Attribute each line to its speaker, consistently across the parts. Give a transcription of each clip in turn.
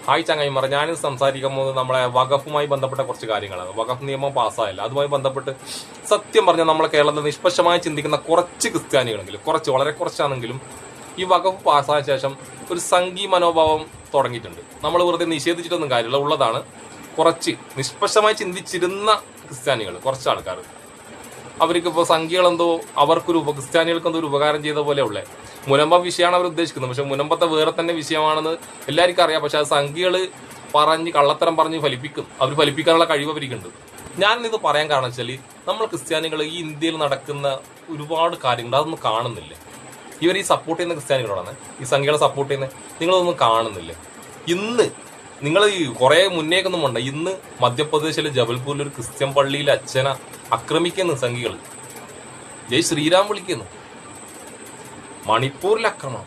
Speaker 1: Hi ചങ്ങായിമാർ, ഞാനിത് സംസാരിക്കാൻ പോകുന്നത് നമ്മളെ വഖഫുമായി ബന്ധപ്പെട്ട കുറച്ച് കാര്യങ്ങളാണ്. വഖഫ് നിയമം പാസ്സായില്ല, അതുമായി ബന്ധപ്പെട്ട് സത്യം പറഞ്ഞാൽ നമ്മളെ കേരളത്തിൽ നിഷ്പക്ഷമായി ചിന്തിക്കുന്ന കുറച്ച് ക്രിസ്ത്യാനികളെങ്കിലും, വളരെ കുറച്ചാണെങ്കിലും ഈ വഖഫ് പാസ്സായ ശേഷം ഒരു സംഘീയ മനോഭാവം തുടങ്ങിയിട്ടുണ്ട്. നമ്മൾ വെറുതെ നിഷേധിച്ചിട്ടൊന്നും കാര്യമില്ല, ഉള്ളതാണ്. കുറച്ച് നിഷ്പക്ഷമായി ചിന്തിച്ചിരുന്ന ക്രിസ്ത്യാനികൾ, കുറച്ച് ആൾക്കാർ, അവർക്കിപ്പോൾ സംഖ്യകളെന്തോ ക്രിസ്ത്യാനികൾക്ക് എന്തോ ഒരു ഉപകാരം ചെയ്ത പോലെ ഉള്ളേ. മുനമ്പ വിഷയമാണ് അവർ ഉദ്ദേശിക്കുന്നത്, പക്ഷെ മുനമ്പത്തെ വേറെ തന്നെ വിഷയമാണെന്ന് എല്ലാവർക്കും അറിയാം. പക്ഷെ അത് സംഖ്യകൾ കള്ളത്തരം പറഞ്ഞ് ഫലിപ്പിക്കും. അവർ ഫലിപ്പിക്കാനുള്ള കഴിവ് അവർക്കുണ്ട്. ഞാനിത് പറയാൻ കാരണം വെച്ചാൽ നമ്മൾ ക്രിസ്ത്യാനികൾ ഈ ഇന്ത്യയിൽ നടക്കുന്ന ഒരുപാട് കാര്യങ്ങൾ അതൊന്നും കാണുന്നില്ല. ഇവർ ഈ സപ്പോർട്ട് ചെയ്യുന്ന ക്രിസ്ത്യാനികളാണ്, ഈ സംഖ്യകളെ സപ്പോർട്ട് ചെയ്യുന്നത്, നിങ്ങളതൊന്നും കാണുന്നില്ല. ഇന്ന് നിങ്ങൾ ഈ കുറെ മുന്നേക്കൊന്നും വേണ്ട, ഇന്ന് മധ്യപ്രദേശിലെ ജബൽപൂരിൽ ഒരു ക്രിസ്ത്യൻ പള്ളിയിൽ അച്ഛനെ ആക്രമിക്കുന്നു സംഘികൾ, ജയ് ശ്രീരാം വിളിക്കുന്നു. മണിപ്പൂരിൽ ആക്രമണം,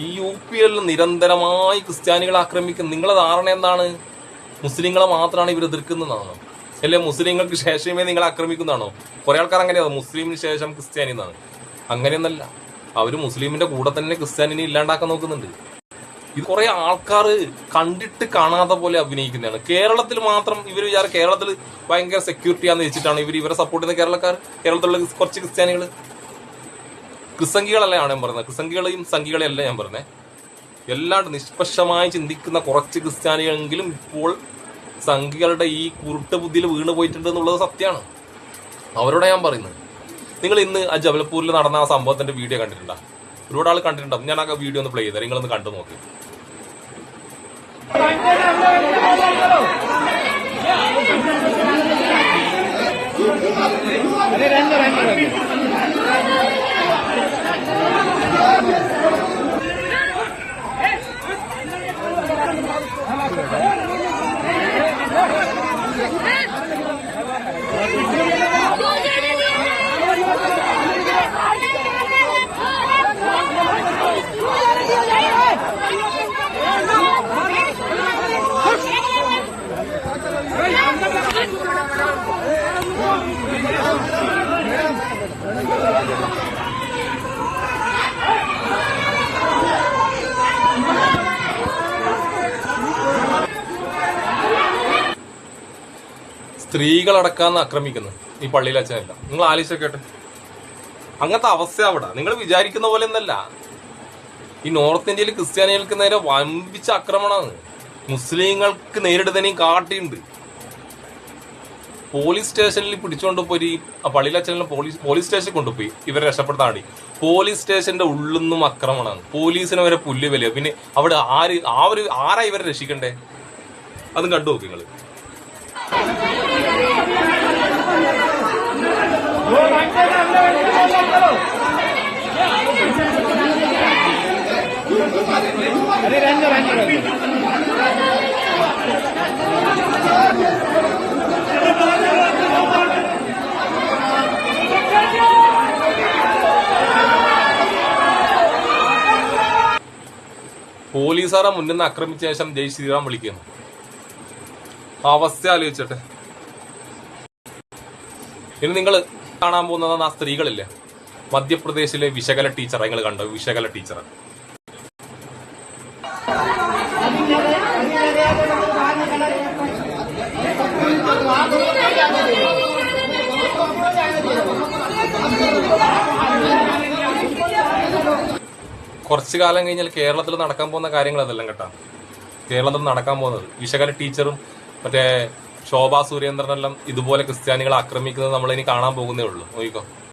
Speaker 1: ഈ UP-യിൽ നിരന്തരമായി ക്രിസ്ത്യാനികളെ ആക്രമിക്കുന്നു. നിങ്ങളെ ധാരണ എന്താണ്? മുസ്ലിങ്ങളെ മാത്രമാണ് ഇവർ എതിർക്കുന്നതാണോ? അല്ലെ മുസ്ലിങ്ങൾക്ക് ശേഷമേ നിങ്ങളെ ആക്രമിക്കുന്നതാണോ? കുറെ ആൾക്കാർ അങ്ങനെയാണ്, മുസ്ലിമിന് ശേഷം ക്രിസ്ത്യാനി എന്നാണ്. അങ്ങനെയൊന്നല്ല, അവര് മുസ്ലിമിന്റെ കൂടെ തന്നെ ക്രിസ്ത്യാനിനെ ഇല്ലാണ്ടാക്കാൻ നോക്കുന്നുണ്ട്. ഇത് കുറെ ആൾക്കാർ കണ്ടിട്ട് കാണാത്ത പോലെ അഭിനയിക്കുന്നതാണ്. കേരളത്തിൽ മാത്രം ഇവർ വിചാരം കേരളത്തിൽ ഭയങ്കര സെക്യൂരിറ്റിയാന്ന് വെച്ചിട്ടാണ് ഇവരെ സപ്പോർട്ട് ചെയ്യുന്ന കേരളക്കാർ. കേരളത്തിലുള്ള കുറച്ച് ക്രിസ്ത്യാനികൾ, ക്രിസംഖികളല്ല ഞാൻ പറയുന്നത്, ക്രിസംഖികളെയും സംഖികളെയല്ല ഞാൻ പറഞ്ഞത്. എല്ലാണ്ട് നിഷ്പക്ഷമായി ചിന്തിക്കുന്ന കുറച്ച് ക്രിസ്ത്യാനികളെങ്കിലും ഇപ്പോൾ സംഖികളുടെ ഈ കുരുട്ട് ബുദ്ധിയിൽ വീണ് പോയിട്ടുണ്ട് എന്നുള്ളത് സത്യമാണ്. അവരോട് ഞാൻ പറയുന്നത്, നിങ്ങൾ ഇന്ന് ആ ജബൽപൂരിൽ നടന്ന ആ സംഭവത്തിന്റെ വീഡിയോ കണ്ടിട്ടുണ്ടോ? ഒരുപാട് ആൾ കണ്ടിട്ടുണ്ടാവും. ഞാൻ ആ വീഡിയോ ഒന്ന് പ്ലേ ചെയ്തത്, നിങ്ങളൊന്ന് കണ്ടു നോക്ക്. സ്ത്രീകളടക്കാന്ന് ആക്രമിക്കുന്നു ഈ പള്ളിയിൽ അച്ഛനല്ല. നിങ്ങൾ ആലോചിച്ചോട്ടെ, അങ്ങനത്തെ അവസ്ഥ അവിടെ. നിങ്ങൾ വിചാരിക്കുന്ന പോലെ ഒന്നല്ല. ഈ നോർത്ത് ഇന്ത്യയിൽ ക്രിസ്ത്യാനികൾക്ക് നേരെ വമ്പിച്ച ആക്രമണമാണ്. മുസ്ലിങ്ങൾക്ക് നേരിടുന്നതിനെയും കാട്ടിയുണ്ട്. പോലീസ് സ്റ്റേഷനിൽ പിടിച്ചുകൊണ്ട് പോയി, ആ പള്ളിയിൽ അച്ഛനെ പോലീസ് സ്റ്റേഷനിൽ കൊണ്ടുപോയി ഇവരെ രക്ഷപ്പെടുത്താൻ വേണ്ടി. പോലീസ് സ്റ്റേഷന്റെ ഉള്ളിൽ നിന്നും ആക്രമണമാണ്. പോലീസിനെ വരെ പുല്ല് വില. പിന്നെ അവിടെ ആരാ ഇവരെ രക്ഷിക്കണ്ടേ? അതും കണ്ടു നോക്ക് നിങ്ങൾ. പോലീസുകാരെ മുന്നിൽ നിന്ന് ആക്രമിച്ച ശേഷം ജയ് ശ്രീറാം വിളിക്കുന്നു. അവസ്ഥ ആലോചിച്ചട്ടെ. ഇനി നിങ്ങൾ കാണാൻ പോകുന്നത് ആ സ്ത്രീകളില്ലേ, മധ്യപ്രദേശിലെ വിശകല ടീച്ചർ. നിങ്ങൾ കണ്ടോ വിശകല ടീച്ചർ? കുറച്ചു കാലം കഴിഞ്ഞാൽ കേരളത്തിൽ നടക്കാൻ പോകുന്ന കാര്യങ്ങൾ അതെല്ലാം കേട്ടാ. കേരളത്തിൽ നടക്കാൻ പോകുന്നത് വിശകല ടീച്ചറും മറ്റേ ശോഭാ സുരേന്ദ്രനെല്ലാം ഇതുപോലെ ക്രിസ്ത്യാനികളെ ആക്രമിക്കുന്നത് നമ്മൾ ഇനി കാണാൻ പോകുന്നേ ഉള്ളൂ. നോക്കിക്കോ.